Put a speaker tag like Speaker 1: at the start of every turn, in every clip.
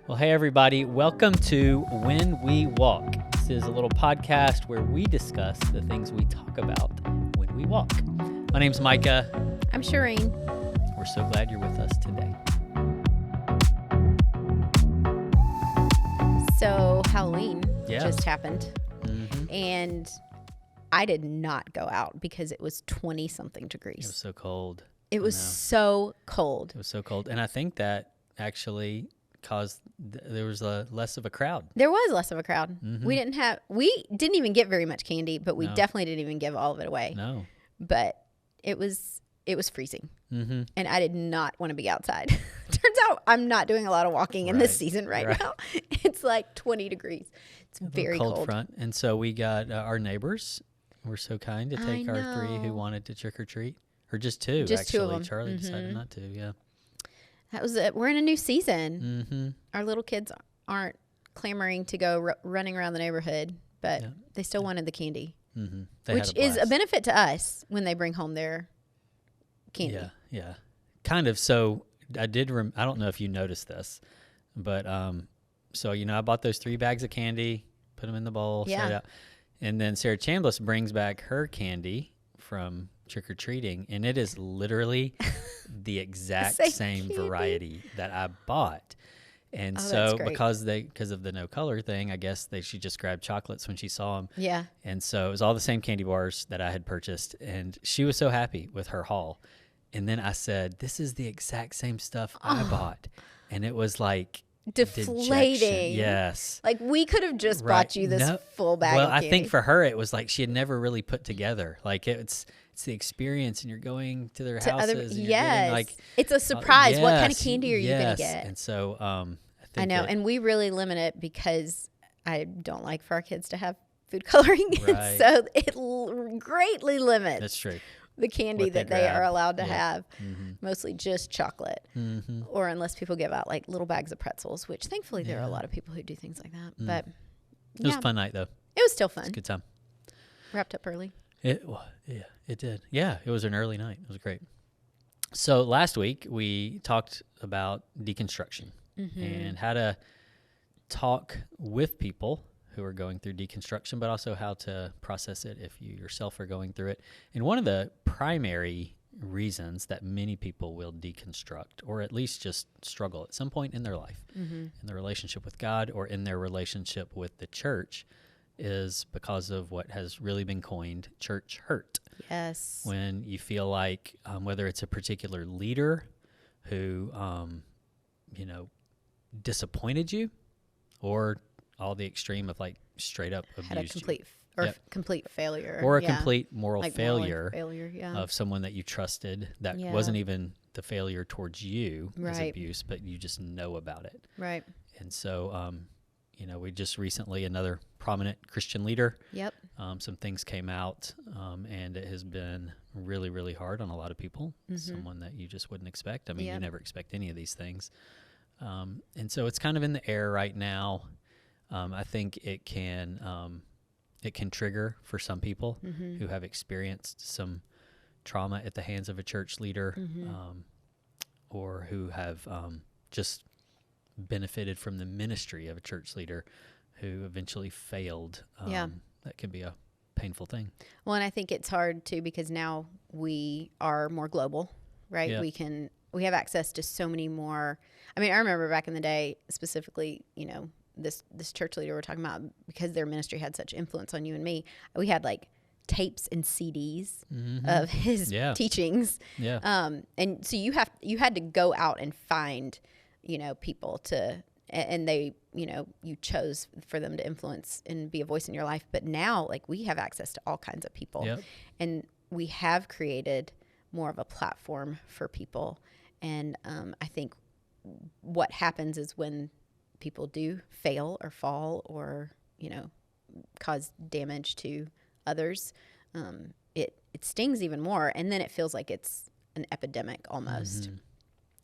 Speaker 1: Well, hey, everybody. Welcome to When We Walk. This is a little podcast where we discuss the things we talk about when we walk. My name's Micah.
Speaker 2: I'm Shireen.
Speaker 1: We're so glad you're with us today.
Speaker 2: So Halloween
Speaker 1: Yeah.
Speaker 2: just happened,
Speaker 1: Mm-hmm.
Speaker 2: and I did not go out because it was 20-something
Speaker 1: It was
Speaker 2: degrees.
Speaker 1: so cold.
Speaker 2: It was
Speaker 1: know.
Speaker 2: so cold.
Speaker 1: It was so cold. And I think that actually caused, there was less of a crowd.
Speaker 2: There was less of a crowd.
Speaker 1: Mhm.
Speaker 2: We didn't even get very much candy, but we
Speaker 1: No.
Speaker 2: definitely didn't even give all of it away.
Speaker 1: No.
Speaker 2: But it was freezing,
Speaker 1: Mm-hmm.
Speaker 2: and I did not want to be outside. Turns out I'm not doing a lot of walking in this
Speaker 1: Right.
Speaker 2: season right
Speaker 1: Right.
Speaker 2: now. It's like 20 degrees. It's very cold.
Speaker 1: front. And so we got our neighbors were so kind to take our three who
Speaker 2: know.
Speaker 1: wanted to trick or treat. Or just two,
Speaker 2: Just
Speaker 1: actually.
Speaker 2: two of them.
Speaker 1: Charlie decided
Speaker 2: Mhm.
Speaker 1: not to, yeah.
Speaker 2: That was it. We're in a new season.
Speaker 1: Mm-hmm.
Speaker 2: Our little kids aren't clamoring to go running around the neighborhood, but
Speaker 1: Yeah.
Speaker 2: they still wanted the candy,
Speaker 1: Mm-hmm.
Speaker 2: which is a benefit to us when they bring home their candy.
Speaker 1: Yeah. Kind of. So I did, I don't know if you noticed this, but so, I bought those 3 bags of candy, put them in the bowl, set it
Speaker 2: Yeah.
Speaker 1: out. And then Sarah Chambliss brings back her candy from trick-or-treating, and it is literally the exact
Speaker 2: Same
Speaker 1: same
Speaker 2: candy.
Speaker 1: variety that I bought. And
Speaker 2: Oh, that's
Speaker 1: so
Speaker 2: great.
Speaker 1: because of the no color thing, I guess she just grabbed chocolates when she saw them.
Speaker 2: Yeah.
Speaker 1: And so it was all the same candy bars that I had purchased, and she was so happy with her haul. And then I said, "This is the exact same stuff I bought," and it was like
Speaker 2: Deflating.
Speaker 1: dejection. Yes.
Speaker 2: Like we could have just
Speaker 1: Right.
Speaker 2: bought you this
Speaker 1: No-
Speaker 2: full bag
Speaker 1: Well,
Speaker 2: of
Speaker 1: I
Speaker 2: candy.
Speaker 1: think for her it was like she had never really put together. Like it's the experience, and you're going to their
Speaker 2: to
Speaker 1: houses,
Speaker 2: other,
Speaker 1: and you're
Speaker 2: yes.
Speaker 1: getting like
Speaker 2: It's a surprise. What kind of
Speaker 1: yes,
Speaker 2: candy are you going
Speaker 1: yes.
Speaker 2: to get?
Speaker 1: And so I think
Speaker 2: I know.
Speaker 1: that-
Speaker 2: And we really limit it because I don't like for our kids to have food coloring.
Speaker 1: Right.
Speaker 2: So it greatly limits
Speaker 1: that's true.
Speaker 2: the candy
Speaker 1: What they
Speaker 2: that they are
Speaker 1: grab.
Speaker 2: allowed to
Speaker 1: Yeah.
Speaker 2: have,
Speaker 1: Mhm.
Speaker 2: mostly just chocolate,
Speaker 1: Mhm.
Speaker 2: or unless people give out like little bags of pretzels, which thankfully there are
Speaker 1: Yeah.
Speaker 2: a lot of people who do things like that.
Speaker 1: Mm.
Speaker 2: But
Speaker 1: It was
Speaker 2: yeah,
Speaker 1: a fun night though.
Speaker 2: it was still
Speaker 1: It's a
Speaker 2: fun.
Speaker 1: good time.
Speaker 2: Wrapped up early.
Speaker 1: Yeah, it did. Yeah, it was an early night. It was great. So last week we talked about deconstruction and how to talk with people who are going through deconstruction, but also how to process it if you yourself are going through it. And one of the primary reasons that many people will deconstruct, or at least just struggle at some point in their life, in their relationship with God or in their relationship with the church, is because of what has really been coined church hurt.
Speaker 2: Yes.
Speaker 1: When you feel like whether it's a particular leader who, disappointed you, or all the extreme of like straight up
Speaker 2: Had a
Speaker 1: abused
Speaker 2: complete
Speaker 1: Yep.
Speaker 2: complete failure.
Speaker 1: you, or a
Speaker 2: Yeah.
Speaker 1: complete moral
Speaker 2: Like
Speaker 1: failure
Speaker 2: failure. Yeah.
Speaker 1: of someone that you trusted that
Speaker 2: Yeah.
Speaker 1: wasn't even the failure towards you as
Speaker 2: Right.
Speaker 1: abuse, but you just know about it.
Speaker 2: Right.
Speaker 1: And so, we just recently, another prominent Christian leader,
Speaker 2: Yep.
Speaker 1: some things came out, and it has been really, really hard on a lot of people. Someone that you just wouldn't expect. I mean, you
Speaker 2: Yep.
Speaker 1: never expect any of these things. And so it's kind of in the air right now. I think it can trigger for some people who have experienced some trauma at the hands of a church leader, or who have just benefited from the ministry of a church leader who eventually failed.
Speaker 2: Yeah.
Speaker 1: That can be a painful thing.
Speaker 2: Well, and I think it's hard too because now we are more global, right?
Speaker 1: Yeah.
Speaker 2: We have access to so many more. I mean, I remember back in the day, specifically, this church leader we're talking about, because their ministry had such influence on you and me. We had like tapes and CDs of his
Speaker 1: Yeah.
Speaker 2: teachings.
Speaker 1: Yeah.
Speaker 2: And so you had to go out and find, people to, and they, you chose for them to influence and be a voice in your life. But now, like, we have access to all kinds of people.
Speaker 1: Yep.
Speaker 2: And we have created more of a platform for people. And I think what happens is when people do fail or fall or, cause damage to others, it stings even more. And then it feels like it's an epidemic almost.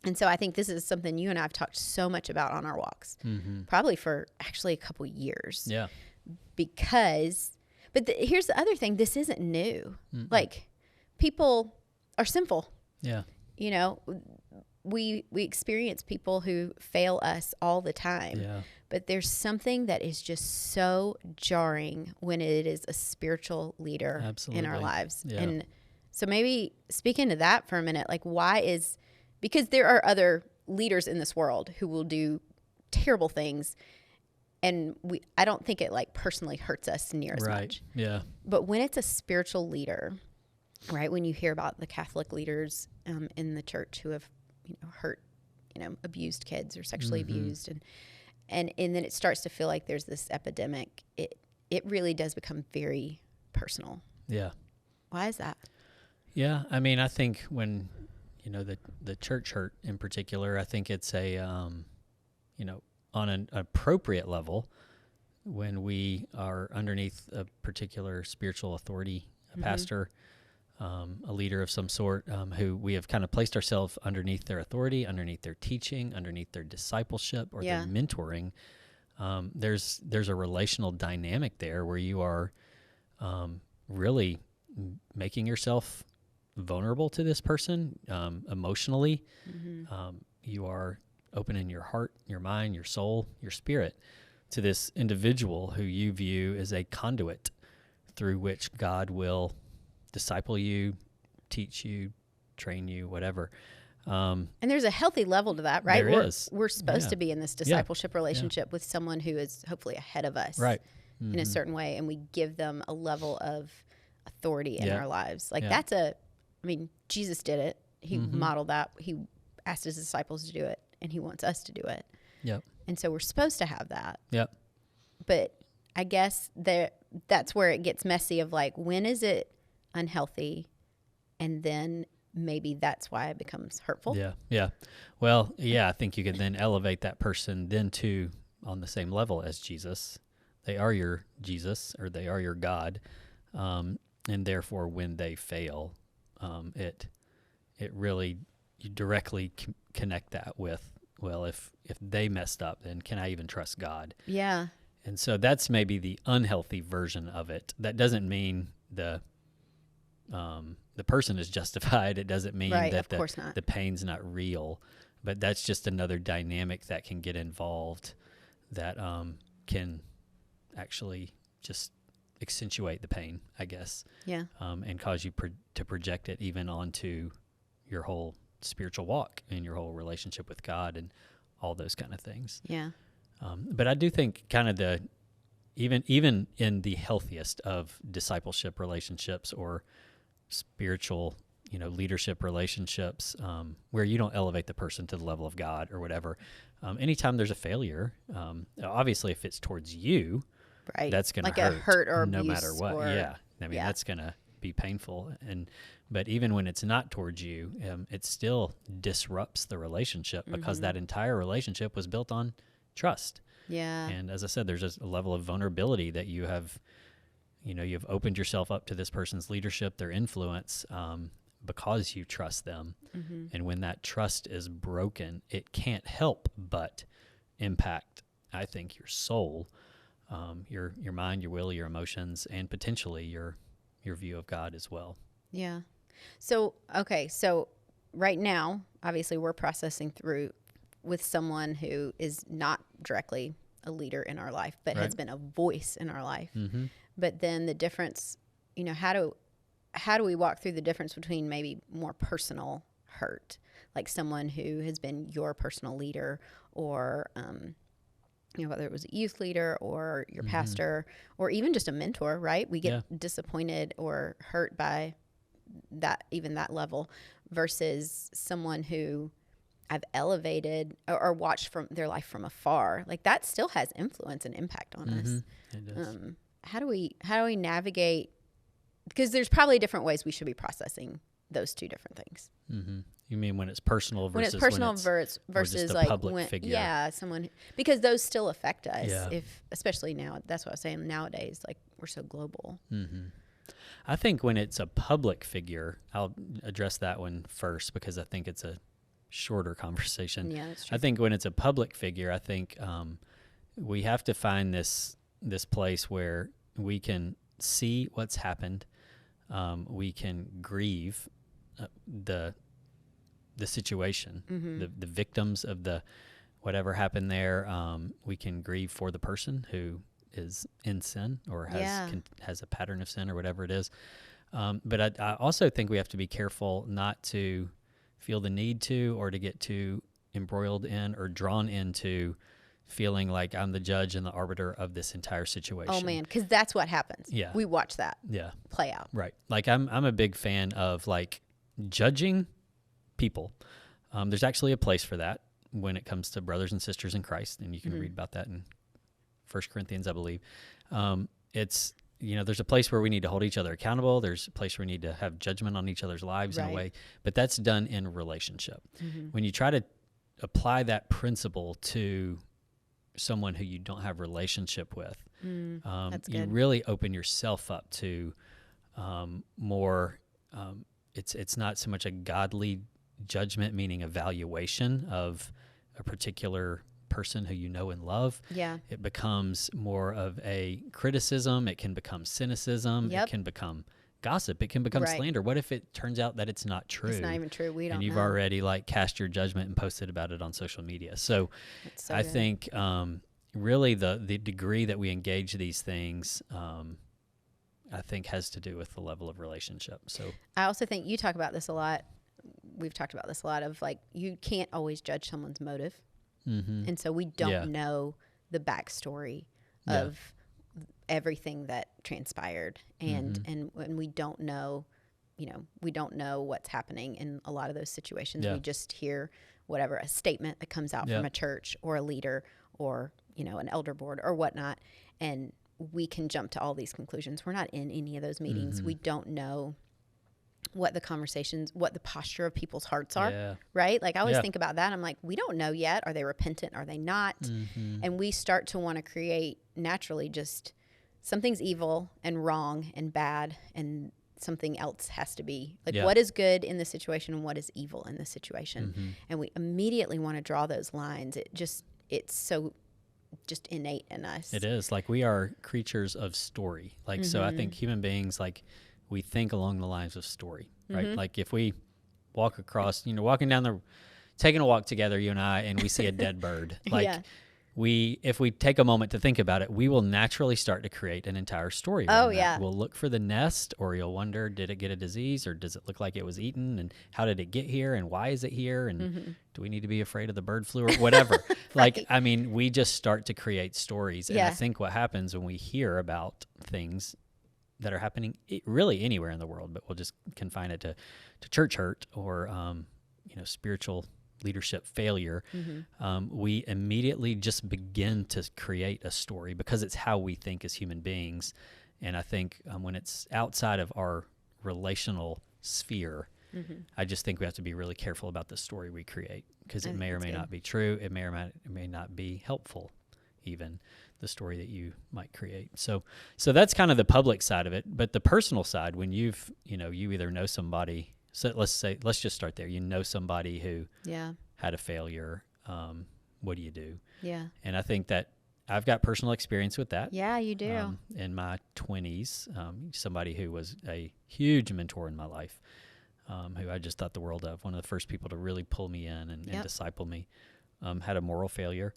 Speaker 2: And so I think this is something you and I have talked so much about on our walks, probably for actually a couple years.
Speaker 1: Yeah.
Speaker 2: Because, but here's the other thing. This isn't new. Like, people are sinful.
Speaker 1: Yeah.
Speaker 2: we experience people who fail us all the time.
Speaker 1: Yeah.
Speaker 2: But there's something that is just so jarring when it is a spiritual leader
Speaker 1: Absolutely.
Speaker 2: in our lives.
Speaker 1: Yeah.
Speaker 2: And so maybe speak into that for a minute, like because there are other leaders in this world who will do terrible things, and I don't think it like personally hurts us near as much.
Speaker 1: Yeah.
Speaker 2: But when it's a spiritual leader, right? When you hear about the Catholic leaders in the church who have, hurt, abused kids or sexually abused, and then it starts to feel like there's this epidemic. It really does become very personal.
Speaker 1: Yeah.
Speaker 2: Why is that?
Speaker 1: Yeah. I mean, I think when, the church hurt in particular, I think it's a, on an appropriate level, when we are underneath a particular spiritual authority, a pastor, a leader of some sort, who we have kind of placed ourselves underneath their authority, underneath their teaching, underneath their discipleship or their mentoring. There's a relational dynamic there where you are really making yourself vulnerable to this person emotionally. You are opening your heart, your mind, your soul, your spirit to this individual who you view as a conduit through which God will disciple you, teach you, train you, whatever.
Speaker 2: And there's a healthy level to that, right?
Speaker 1: There is.
Speaker 2: We're supposed to be in this discipleship relationship with someone who is hopefully ahead of us,
Speaker 1: right?
Speaker 2: In a certain way, and we give them a level of authority in our lives. Like Jesus did it. He modeled that. He asked his disciples to do it, and he wants us to do it.
Speaker 1: Yep.
Speaker 2: And so we're supposed to have that.
Speaker 1: Yep.
Speaker 2: But I guess that's where it gets messy of like, when is it unhealthy? And then maybe that's why it becomes hurtful.
Speaker 1: Yeah. Yeah. Well, I think you could then elevate that person then to on the same level as Jesus. They are your Jesus, or they are your God. And therefore when they fail, it really, you directly connect that with, well, if they messed up, then can I even trust God?
Speaker 2: Yeah.
Speaker 1: And so that's maybe the unhealthy version of it. That doesn't mean the person is justified. It doesn't mean that the pain's not real, but that's just another dynamic that can get involved that can actually just accentuate the pain, I guess.
Speaker 2: Yeah.
Speaker 1: And cause you to project it even onto your whole spiritual walk and your whole relationship with God and all those kind of things.
Speaker 2: Yeah.
Speaker 1: But I do think kind of even in the healthiest of discipleship relationships or spiritual, leadership relationships, where you don't elevate the person to the level of God or whatever, anytime there's a failure, obviously if it's towards you,
Speaker 2: right,
Speaker 1: that's going to
Speaker 2: like a hurt or
Speaker 1: no
Speaker 2: abuse
Speaker 1: matter what. That's going to be painful. But even when it's not towards you, it still disrupts the relationship because that entire relationship was built on trust.
Speaker 2: Yeah.
Speaker 1: And as I said, there's a level of vulnerability that you have, you've opened yourself up to this person's leadership, their influence, because you trust them. And when that trust is broken, it can't help but impact, I think, your soul, your mind, your will, your emotions, and potentially your view of God as well.
Speaker 2: Yeah. So right now, obviously we're processing through with someone who is not directly a leader in our life, but has been a voice in our life. But then the difference, how do we walk through the difference between maybe more personal hurt, like someone who has been your personal leader, or whether it was a youth leader or your pastor or even just a mentor, right? We get disappointed or hurt by that level, versus someone who I've elevated or watched from their life from afar. Like that still has influence and impact on us.
Speaker 1: It does.
Speaker 2: How do we navigate? Because there's probably different ways we should be processing those two different things.
Speaker 1: You mean when it's personal versus
Speaker 2: versus
Speaker 1: like public figure?
Speaker 2: Yeah, someone, because those still affect us. If especially now, that's what I was saying. Nowadays, like we're so global.
Speaker 1: I think when it's a public figure, I'll address that one first because I think it's a shorter conversation.
Speaker 2: Yeah, that's true.
Speaker 1: I think when it's a public figure, I think we have to find this place where we can see what's happened. We can grieve the the situation, the victims of the whatever happened there. We can grieve for the person who is in sin or has a pattern of sin or whatever it is. But I also think we have to be careful not to feel the need to, or to get too embroiled in or drawn into feeling like I'm the judge and the arbiter of this entire situation.
Speaker 2: Oh man, because that's what happens.
Speaker 1: Yeah,
Speaker 2: we watch that.
Speaker 1: Yeah,
Speaker 2: play out.
Speaker 1: Right. Like I'm a big fan of like judging people. There's actually a place for that when it comes to brothers and sisters in Christ, and you can read about that in 1 Corinthians, I believe. It's, there's a place where we need to hold each other accountable. There's a place where we need to have judgment on each other's lives in a way, but that's done in relationship. When you try to apply that principle to someone who you don't have relationship with, you really open yourself up to more. It's not so much a godly judgment, meaning evaluation of a particular person who you know and love.
Speaker 2: Yeah.
Speaker 1: It becomes more of a criticism. It can become cynicism. It can become gossip. It can become slander. What if it turns out that it's not true?
Speaker 2: It's not even true. We don't know.
Speaker 1: And you've already like cast your judgment and posted about it on social media. So I think really the degree that we engage these things, I think has to do with the level of relationship. So
Speaker 2: I also think you talk about this a lot. We've talked about this a lot of like, you can't always judge someone's motive. And so we don't know the backstory of everything that transpired. And we don't know, we don't know what's happening in a lot of those situations. We just hear whatever, a statement that comes out from a church or a leader or, an elder board or whatnot. And we can jump to all these conclusions. We're not in any of those meetings. We don't know what the conversations, what the posture of people's hearts are, right? Like I always think about that. I'm like, we don't know yet. Are they repentant? Are they not? And we start to want to create naturally just something's evil and wrong and bad, and something else has to be like what is good in the situation and what is evil in the situation. And we immediately want to draw those lines. It's so just innate in us.
Speaker 1: It is like we are creatures of story. Like, so I think human beings, like, we think along the lines of story, right? Like if we walk across, taking a walk together, you and I, and we see a dead bird, like if we take a moment to think about it, we will naturally start to create an entire story. We'll look for the nest, or you'll wonder, did it get a disease, or does it look like it was eaten, and how did it get here, and why is it here, and do we need to be afraid of the bird flu or whatever? Like, I mean, we just start to create stories. And I think what happens when we hear about things that are happening really anywhere in the world, but we'll just confine it to church hurt or, spiritual leadership failure, we immediately just begin to create a story because it's how we think as human beings. And I think when it's outside of our relational sphere, I just think we have to be really careful about the story we create, because it may or may not be true. It may or may not be helpful, even the story that you might create. So that's kind of the public side of it. But the personal side, when you either know somebody, so let's just start there. You know somebody who had a failure. What do you do? Yeah. And I think that I've got personal experience with that.
Speaker 2: Yeah, you do.
Speaker 1: In my 20s, somebody who was a huge mentor in my life, who I just thought the world of, one of the first people to really pull me in and disciple me, had a moral failure.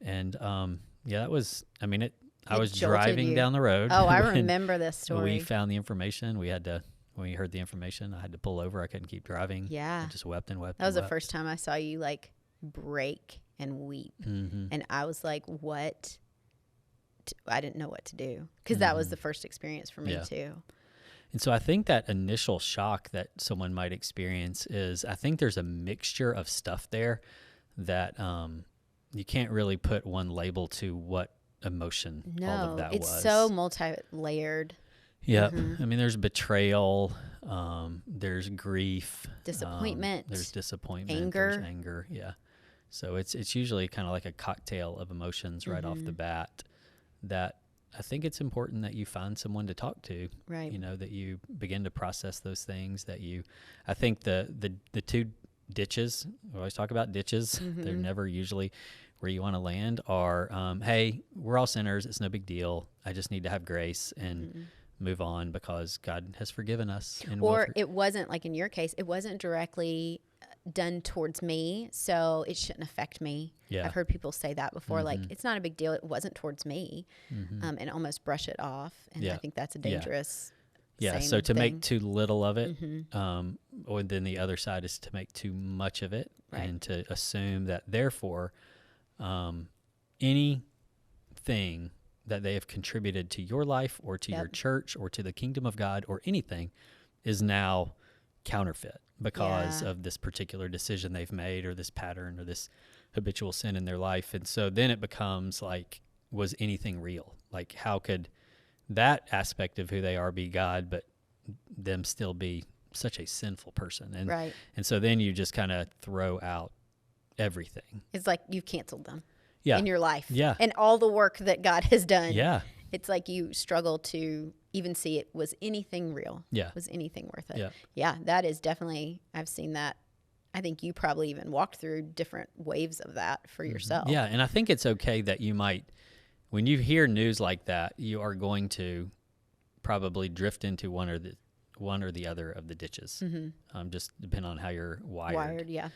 Speaker 1: And that was, I was driving down the road.
Speaker 2: Oh, I remember this story.
Speaker 1: We found the information. When we heard the information, I had to pull over. I couldn't keep driving.
Speaker 2: Yeah.
Speaker 1: I just wept and wept.
Speaker 2: That was the first time I saw you like break and weep. And I was like, what? I didn't know what to do, because that was the first experience for me too.
Speaker 1: And so I think that initial shock that someone might experience is, I think there's a mixture of stuff there that you can't really put one label to what emotion all of that was.
Speaker 2: It's so multi-layered.
Speaker 1: Yeah. There's betrayal, there's grief,
Speaker 2: disappointment,
Speaker 1: there's disappointment,
Speaker 2: anger.
Speaker 1: There's anger. Yeah. So it's usually kind of like a cocktail of emotions right off the bat, that I think it's important that you find someone to talk to,
Speaker 2: right?
Speaker 1: That you begin to process those things, I think the two ditches, we always talk about ditches. They're never usually where you want to land, are, hey, we're all sinners. It's no big deal. I just need to have grace and move on because God has forgiven us. And
Speaker 2: or it wasn't, like in your case, it wasn't directly done towards me, so it shouldn't affect me.
Speaker 1: Yeah.
Speaker 2: I've heard people say that before, like, it's not a big deal. It wasn't towards me, and almost brush it off. And I think that's a dangerous
Speaker 1: so to
Speaker 2: thing.
Speaker 1: make too little of it, or then the other side is to make too much of it, and to assume that therefore anything that they have contributed to your life or to your church or to the kingdom of God or anything is now counterfeit because of this particular decision they've made or this pattern or this habitual sin in their life. And so then it becomes like, was anything real? Like, how could that aspect of who they are be God, but them still be such a sinful person? And and so then you just kind of throw out everything.
Speaker 2: It's like you've canceled them in your life.
Speaker 1: Yeah.
Speaker 2: And all the work that God has done.
Speaker 1: Yeah.
Speaker 2: It's like you struggle to even see it. Was anything real?
Speaker 1: Yeah.
Speaker 2: Was anything worth it?
Speaker 1: Yeah.
Speaker 2: Yeah, that is definitely, I've seen that. I think you probably even walked through different waves of that for yourself.
Speaker 1: Yeah, and I think it's okay that you might, when you hear news like that, you are going to probably drift into one or the other of the ditches. Just depending on how you're wired.
Speaker 2: Yeah.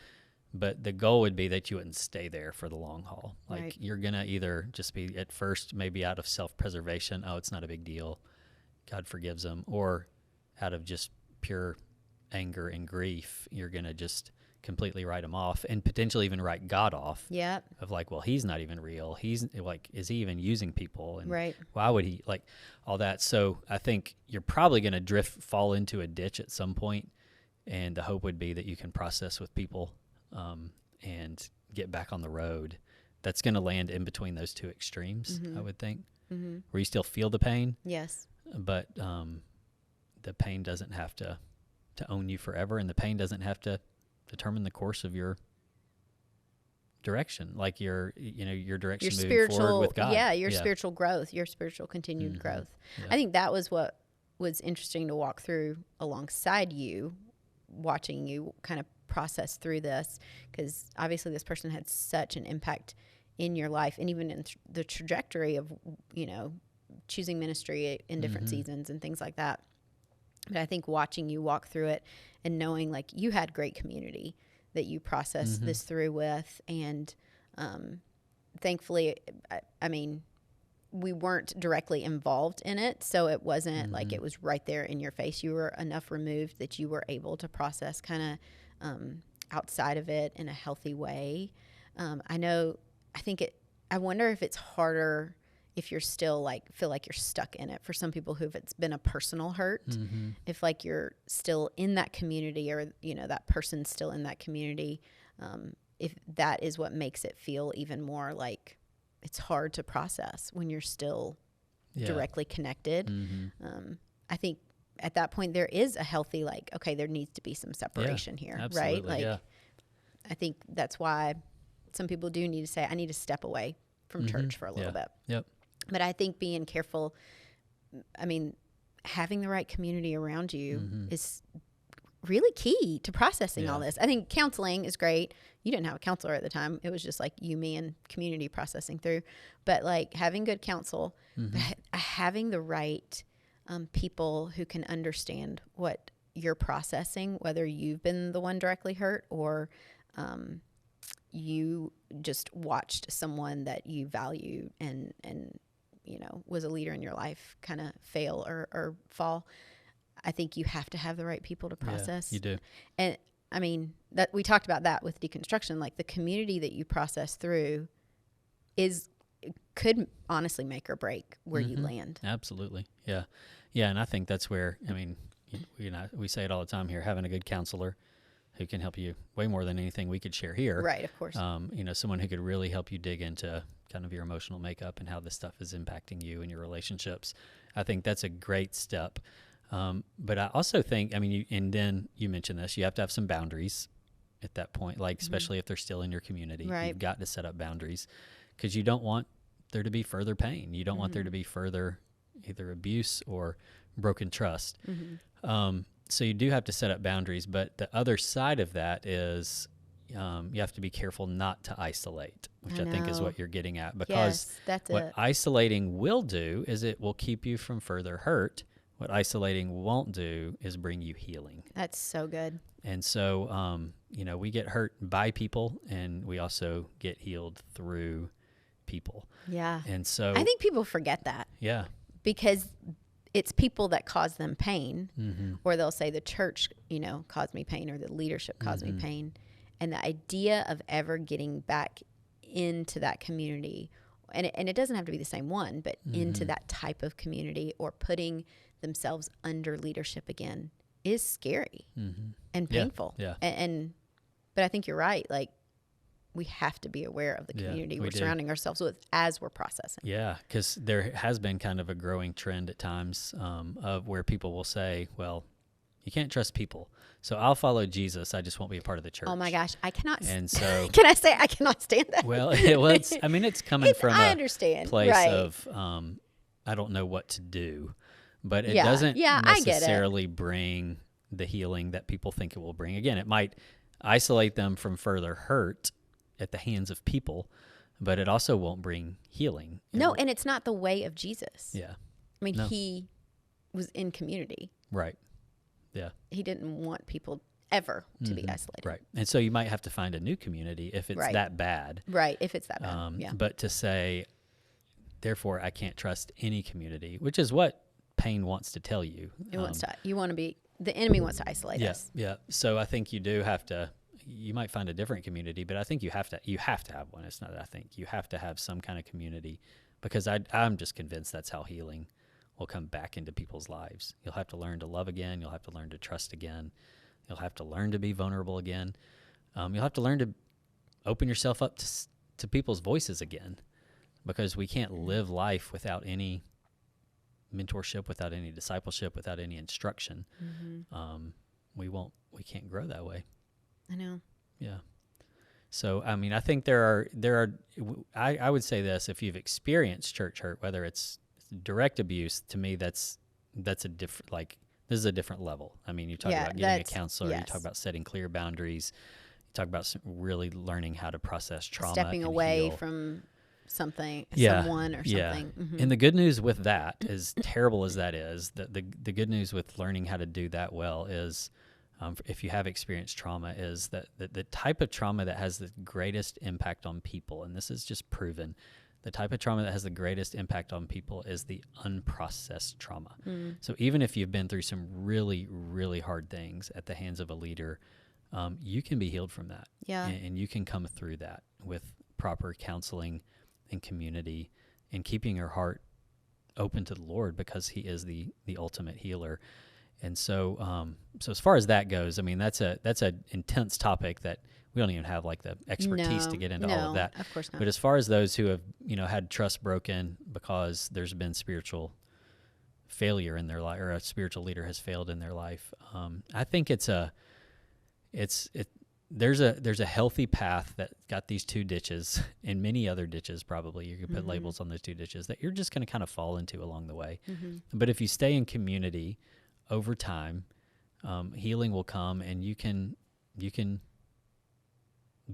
Speaker 1: But the goal would be that you wouldn't stay there for the long haul. Like you're going to either just be at first maybe out of self-preservation, oh, it's not a big deal, God forgives them, or out of just pure anger and grief, you're going to just completely write them off and potentially even write God off.
Speaker 2: Yeah.
Speaker 1: Of like, well, he's not even real. He's like, is he even using people? And
Speaker 2: right.
Speaker 1: why would he, like, all that? So I think you're probably going to fall into a ditch at some point, and the hope would be that you can process with people and get back on the road. That's going to land in between those two extremes, I would think, where you still feel the pain.
Speaker 2: Yes.
Speaker 1: But the pain doesn't have to own you forever, and the pain doesn't have to determine the course of your direction, like your direction
Speaker 2: your
Speaker 1: moving
Speaker 2: spiritual
Speaker 1: forward with God.
Speaker 2: Your spiritual growth, your spiritual continued growth.
Speaker 1: Yeah.
Speaker 2: I think that was what was interesting to walk through alongside you, watching you kind of process through this, because obviously this person had such an impact in your life and even in the trajectory of, choosing ministry in different seasons and things like that. But I think watching you walk through it and knowing like you had great community that you processed this through with. And thankfully, I mean, we weren't directly involved in it. So it wasn't like it was right there in your face. You were enough removed that you were able to process kind of outside of it in a healthy way. I wonder if it's harder if you're still like feel like you're stuck in it. For some people who've it's been a personal hurt, if like you're still in that community or that person's still in that community, if that is what makes it feel even more like it's hard to process when you're still directly connected. I think at that point there is a healthy like, okay, there needs to be some separation here, right? Like I think that's why some people do need to say, I need to step away from church for a little bit.
Speaker 1: Yep.
Speaker 2: But I think being careful, I mean, having the right community around you is really key to processing all this. I think counseling is great. You didn't have a counselor at the time. It was just like you, me, and community processing through. But like having good counsel, having the right people who can understand what you're processing, whether you've been the one directly hurt or you just watched someone that you value and was a leader in your life kind of fail or fall. I think you have to have the right people to process.
Speaker 1: Yeah, you do.
Speaker 2: And I mean, that we talked about that with deconstruction, like the community that you process through could honestly make or break where you land.
Speaker 1: Absolutely. Yeah. Yeah. And I think that's where, I mean, we say it all the time here, having a good counselor who can help you way more than anything we could share here.
Speaker 2: Right, of course.
Speaker 1: Someone who could really help you dig into kind of your emotional makeup and how this stuff is impacting you and your relationships. I think that's a great step. But I also think, I mean, then you mentioned this, you have to have some boundaries at that point, like especially if they're still in your community. Right. You've got to set up boundaries because you don't want there to be further pain. You don't want there to be further either abuse or broken trust. So you do have to set up boundaries, but the other side of that is you have to be careful not to isolate, which I think is what you're getting at, because what isolating will do is it will keep you from further hurt What isolating won't do is bring you healing.
Speaker 2: That's so good.
Speaker 1: And so, we get hurt by people, and we also get healed through people.
Speaker 2: Yeah.
Speaker 1: And so
Speaker 2: I think people forget that.
Speaker 1: Yeah.
Speaker 2: Because it's people that cause them pain,
Speaker 1: Mm-hmm.
Speaker 2: or they'll say the church, caused me pain, or the leadership caused me pain. And the idea of ever getting back into that community, and it doesn't have to be the same one, but into that type of community, or putting themselves under leadership again, is scary and painful.
Speaker 1: Yeah.
Speaker 2: But I think you're right. Like, we have to be aware of the community we're surrounding ourselves with as we're processing.
Speaker 1: Yeah, because there has been kind of a growing trend at times of where people will say, well, you can't trust people. So I'll follow Jesus. I just won't be a part of the church.
Speaker 2: Oh my gosh, I cannot.
Speaker 1: And so,
Speaker 2: can I say I cannot stand that?
Speaker 1: Well, it's coming from
Speaker 2: I
Speaker 1: a
Speaker 2: understand.
Speaker 1: place
Speaker 2: right.
Speaker 1: of I don't know what to do, but it
Speaker 2: Yeah.
Speaker 1: doesn't
Speaker 2: Yeah, I get it.
Speaker 1: necessarily bring the healing that people think it will bring. Again, it might isolate them from further hurt at the hands of people, but it also won't bring healing.
Speaker 2: No, and it's not the way of Jesus.
Speaker 1: Yeah.
Speaker 2: I mean,
Speaker 1: No.
Speaker 2: he was in community.
Speaker 1: Right. Yeah.
Speaker 2: He didn't want people ever to be isolated.
Speaker 1: Right. And so you might have to find a new community if it's
Speaker 2: Right.
Speaker 1: that bad.
Speaker 2: Right, if it's that bad. Yeah.
Speaker 1: But to say, therefore, I can't trust any community, which is what pain wants to tell you.
Speaker 2: The enemy wants to isolate us.
Speaker 1: Yeah. So I think you do have to. You might find a different community, but I think you have to have one. It's not that I think you have to have some kind of community, because I'm just convinced that's how healing will come back into people's lives. You'll have to learn to love again. You'll have to learn to trust again. You'll have to learn to be vulnerable again. You'll have to learn to open yourself up to people's voices again, because we can't live life without any mentorship, without any discipleship, without any instruction. We can't grow that way.
Speaker 2: I know.
Speaker 1: Yeah. So, I mean, I think I would say this: if you've experienced church hurt, whether it's direct abuse, to me, that's a different, this is a different level. I mean, you talk about getting a counselor,
Speaker 2: yes.
Speaker 1: You talk about setting clear boundaries, you talk about really learning how to process trauma,
Speaker 2: Stepping away
Speaker 1: heal.
Speaker 2: from someone or something.
Speaker 1: Yeah. And the good news with that, as terrible as that is, the good news with learning how to do that well is, if you have experienced trauma, is that the type of trauma that has the greatest impact on people, and this is just proven, the type of trauma that has the greatest impact on people is the unprocessed trauma. So even if you've been through some really, really hard things at the hands of a leader, you can be healed from that.
Speaker 2: Yeah.
Speaker 1: And you can come through that with proper counseling and community, and keeping your heart open to the Lord, because He is the ultimate healer. And so, so as far as that goes, I mean, that's a intense topic that we don't even have the expertise to get into all of that.
Speaker 2: Of course not.
Speaker 1: But as far as those who have, had trust broken because there's been spiritual failure in their life, or a spiritual leader has failed in their life, I think there's a healthy path that got these two ditches, and many other ditches probably. You could put labels on those two ditches that you're just going to kind of fall into along the way. But if you stay in community, over time, healing will come, and you can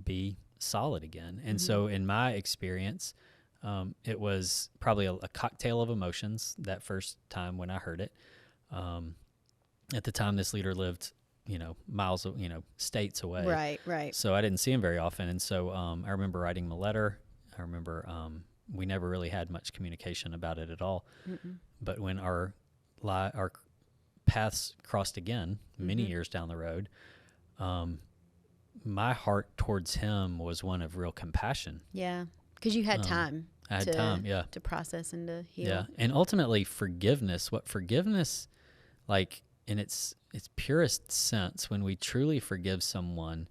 Speaker 1: be solid again. And so in my experience, it was probably a cocktail of emotions that first time when I heard it. At the time, this leader lived, miles, states away.
Speaker 2: Right.
Speaker 1: So I didn't see him very often. And so I remember writing him a letter. I remember we never really had much communication about it at all. But when our paths crossed again many years down the road, my heart towards him was one of real compassion.
Speaker 2: Yeah, because you had time.
Speaker 1: I had time,
Speaker 2: to process and to heal.
Speaker 1: Yeah, and ultimately forgiveness. What forgiveness, in its purest sense, when we truly forgive someone,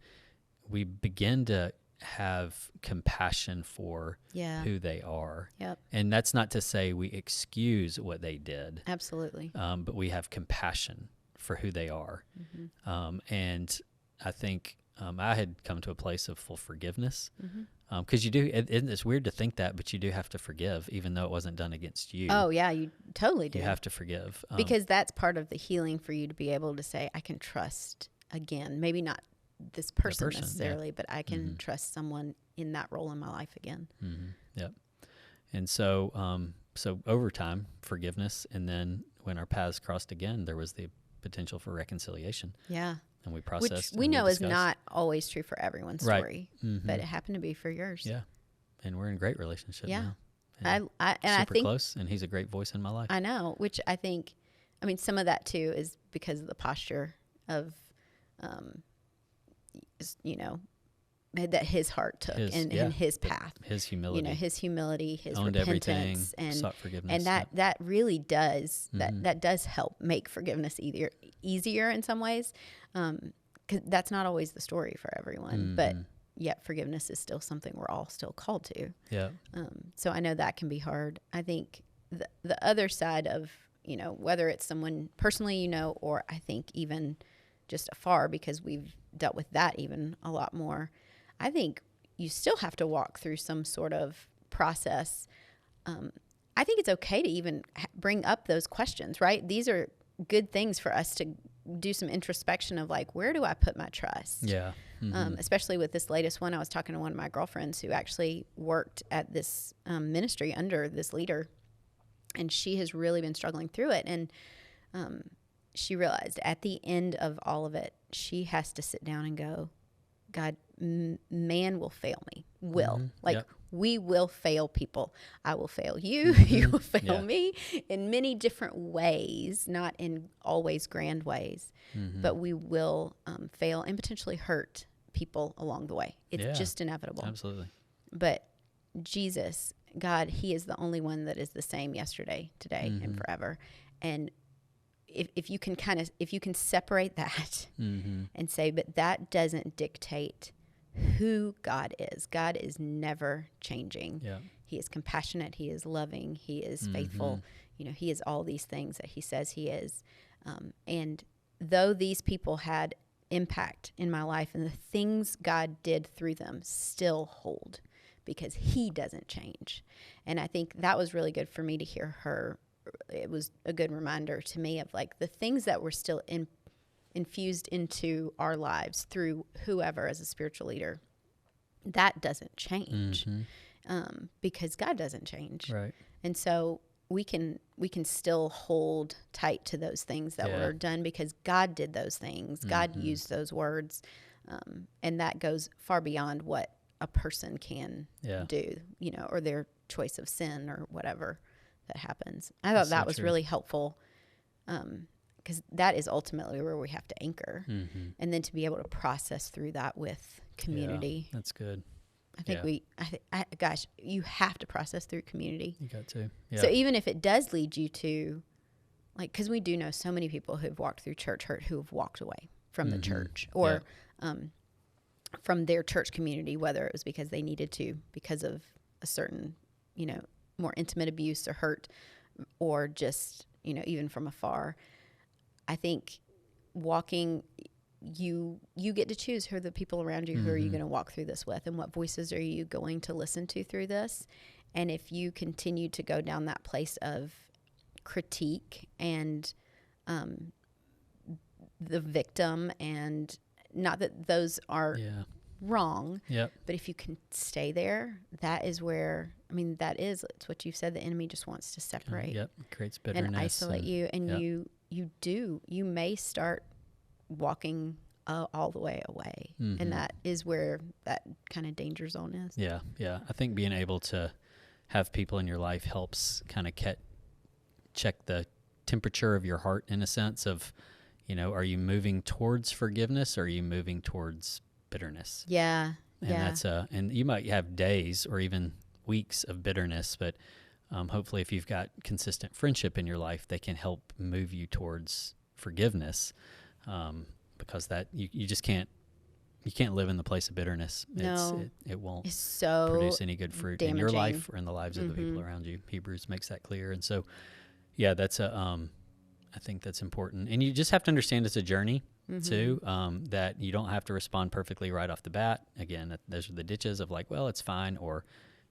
Speaker 1: we begin to have compassion for who they are.
Speaker 2: Yep.
Speaker 1: And that's not to say we excuse what they did.
Speaker 2: Absolutely.
Speaker 1: But we have compassion for who they are. And I think I had come to a place of full forgiveness, because you do. It's weird to think that, but you do have to forgive, even though it wasn't done against you.
Speaker 2: Oh yeah, you totally do.
Speaker 1: You have to forgive,
Speaker 2: because that's part of the healing for you to be able to say, I can trust again. Maybe not this person necessarily, but I can trust someone in that role in my life again.
Speaker 1: Yep. And so, so over time, forgiveness, and then when our paths crossed again, there was the potential for reconciliation.
Speaker 2: Yeah.
Speaker 1: And we processed.
Speaker 2: Which we know is not always true for everyone's story,
Speaker 1: Mm-hmm.
Speaker 2: but it happened to be for yours.
Speaker 1: Yeah. And we're in a great relationship
Speaker 2: Yeah.
Speaker 1: now.
Speaker 2: And I
Speaker 1: super
Speaker 2: think
Speaker 1: close, and he's a great voice in my life.
Speaker 2: I know, which I think, I mean, some of that too is because of the posture of, that his heart took and his path,
Speaker 1: his humility,
Speaker 2: his humility, his
Speaker 1: owned
Speaker 2: repentance,
Speaker 1: everything, sought forgiveness,
Speaker 2: and that really does that does help make forgiveness easier in some ways, because that's not always the story for everyone, but yet forgiveness is still something we're all still called to.
Speaker 1: Yeah.
Speaker 2: So I know that can be hard. I think the other side of, whether it's someone personally, or I think even just afar, because we've dealt with that even a lot more, I think you still have to walk through some sort of process. I think it's okay to even bring up those questions, right? These are good things for us to do some introspection of, like, where do I put my trust?
Speaker 1: Yeah. Mm-hmm.
Speaker 2: Especially with this latest one. I was talking to one of my girlfriends who actually worked at this ministry under this leader, and she has really been struggling through it. And she realized at the end of all of it, she has to sit down and go, God, man will fail me. We will fail people. I will fail you. You will fail me in many different ways, not in always grand ways, but we will fail and potentially hurt people along the way. It's just inevitable.
Speaker 1: Absolutely.
Speaker 2: But Jesus, God, he is the only one that is the same yesterday, today, and forever. And if you can separate that and say, but that doesn't dictate who God is. God is never changing.
Speaker 1: Yeah.
Speaker 2: He is compassionate. He is loving. He is faithful. He is all these things that he says he is. And though these people had impact in my life, and the things God did through them still hold, because he doesn't change. And I think that was really good for me to hear her. It was a good reminder to me of, like, the things that were still infused into our lives through whoever as a spiritual leader, that doesn't change, because God doesn't change.
Speaker 1: Right.
Speaker 2: And so we can still hold tight to those things that were done, because God did those things. God used those words. And that goes far beyond what a person can do, or their choice of sin or whatever that happens. I thought that was really helpful, because that is ultimately where we have to anchor, and then to be able to process through that with community.
Speaker 1: That's good.
Speaker 2: I think gosh, you have to process through community.
Speaker 1: You got to. Yeah.
Speaker 2: So even if it does lead you to, like, because we do know so many people who've walked through church hurt who have walked away from the church, or from their church community, whether it was because they needed to, because of a certain, more intimate abuse or hurt, or just, even from afar. I think walking, you get to choose who are the people around you, who are you going to walk through this with, and what voices are you going to listen to through this. And if you continue to go down that place of critique and the victim, and not that those are wrong, but if you can stay there, that is where, it's what you've said, the enemy just wants to separate.
Speaker 1: It creates bitterness
Speaker 2: and isolate you, and you may start walking all the way away, and that is where that kind of danger zone is. I think being able to have people in your life helps kind of check the temperature of your heart, in a sense of, are you moving towards forgiveness, or are you moving towards bitterness? And that's and you might have days or even weeks of bitterness, but hopefully if you've got consistent friendship in your life, they can help move you towards forgiveness, because that you just can't live in the place of bitterness. It won't produce any good fruit in your life or in the lives of the people around you. Hebrews makes that clear. And so that's I think that's important. And you just have to understand it's a journey too, that you don't have to respond perfectly right off the bat. Again, those are the ditches of, like, well, it's fine, or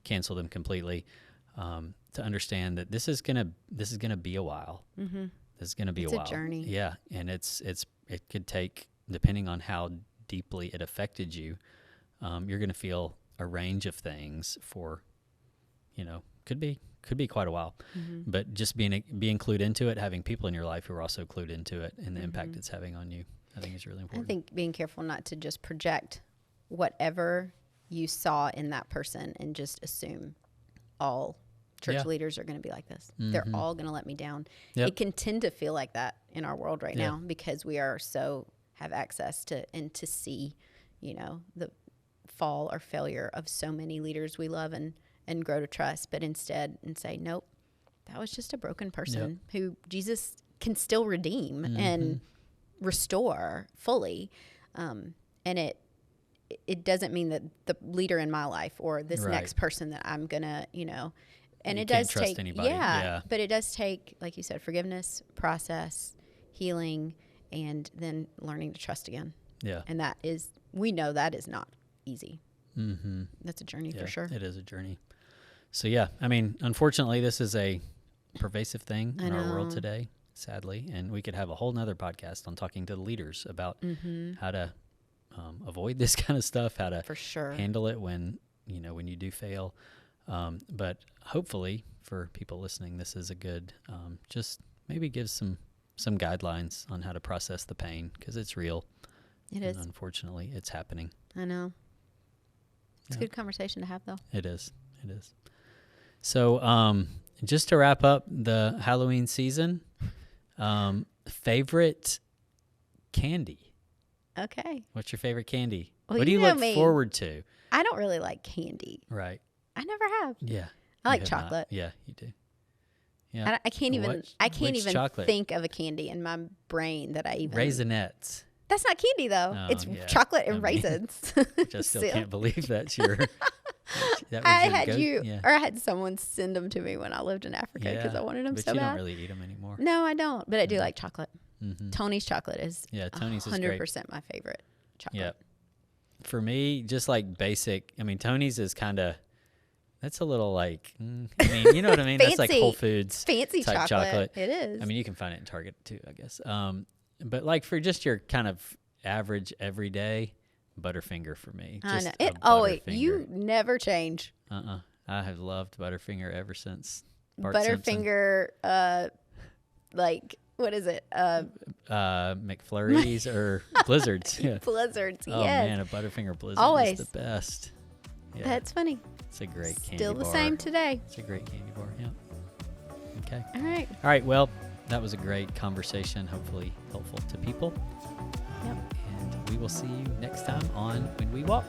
Speaker 2: cancel them completely. To understand that this is gonna be a while. This is gonna be a while. It's a journey.
Speaker 1: Yeah, and it could take, depending on how deeply it affected you, you're gonna feel a range of things for, could be could be quite a while. But just being clued into it, having people in your life who are also clued into it and the impact it's having on you, I think is really important.
Speaker 2: I think being careful not to just project whatever you saw in that person and just assume all church leaders are going to be like this. They're all going to let me down.
Speaker 1: Yep.
Speaker 2: It can tend to feel like that in our world right now because we are have access to and to see, the fall or failure of so many leaders we love and grow to trust, but instead and say, nope, that was just a broken person who Jesus can still redeem and restore fully. And it doesn't mean that the leader in my life or this next person that I'm gonna, and it does take,
Speaker 1: anybody.
Speaker 2: But it does take, like you said, forgiveness, process, healing, and then learning to trust again.
Speaker 1: Yeah.
Speaker 2: And we know that is not easy. That's a journey for sure.
Speaker 1: It is a journey. So I mean, unfortunately, this is a pervasive thing in our world today, sadly, and we could have a whole nother podcast on talking to the leaders about how to avoid this kind of stuff, how to handle it when you do fail. But hopefully for people listening, this is a good, just maybe gives some guidelines on how to process the pain, because it's real.
Speaker 2: It is.
Speaker 1: Unfortunately, it's happening.
Speaker 2: I know. It's a good conversation to have, though.
Speaker 1: It is. So just to wrap up the Halloween season, favorite candy?
Speaker 2: Okay.
Speaker 1: What's your favorite candy?
Speaker 2: Well,
Speaker 1: what do you look forward to?
Speaker 2: I don't really like candy.
Speaker 1: Right.
Speaker 2: I never have.
Speaker 1: Yeah.
Speaker 2: I like chocolate.
Speaker 1: Yeah, you do. Yeah.
Speaker 2: I can't even think of a candy in my brain that I even...
Speaker 1: Raisinets.
Speaker 2: That's not candy, though.
Speaker 1: Oh,
Speaker 2: it's chocolate and raisins.
Speaker 1: I still can't believe that's your...
Speaker 2: I had someone send them to me when I lived in Africa because I wanted them so bad.
Speaker 1: But you don't really eat them anymore.
Speaker 2: No, I don't. But I do like chocolate. Tony's chocolate is
Speaker 1: Tony's
Speaker 2: 100%
Speaker 1: is great.
Speaker 2: my favorite chocolate.
Speaker 1: Yeah. For me, just like basic, I mean, Tony's is kind of, that's a little like, I mean, you know what I mean? That's like Whole Foods
Speaker 2: fancy
Speaker 1: type chocolate.
Speaker 2: It is.
Speaker 1: I mean, you can find it in Target too, I guess. But like for just your kind of average everyday, Butterfinger for me.
Speaker 2: I know. You never change.
Speaker 1: I have loved Butterfinger ever since Bart
Speaker 2: Butterfinger, what is it?
Speaker 1: McFlurries or Blizzards. Yeah.
Speaker 2: Blizzards,
Speaker 1: Oh, man, a Butterfinger Blizzard
Speaker 2: Always.
Speaker 1: is the best. Yeah.
Speaker 2: That's funny.
Speaker 1: It's a great candy bar.
Speaker 2: Still the same today.
Speaker 1: It's a great candy bar, yeah. Okay.
Speaker 2: All
Speaker 1: right, well, that was a great conversation, hopefully helpful to people.
Speaker 2: Yep.
Speaker 1: And we will see you next time on When We Walk.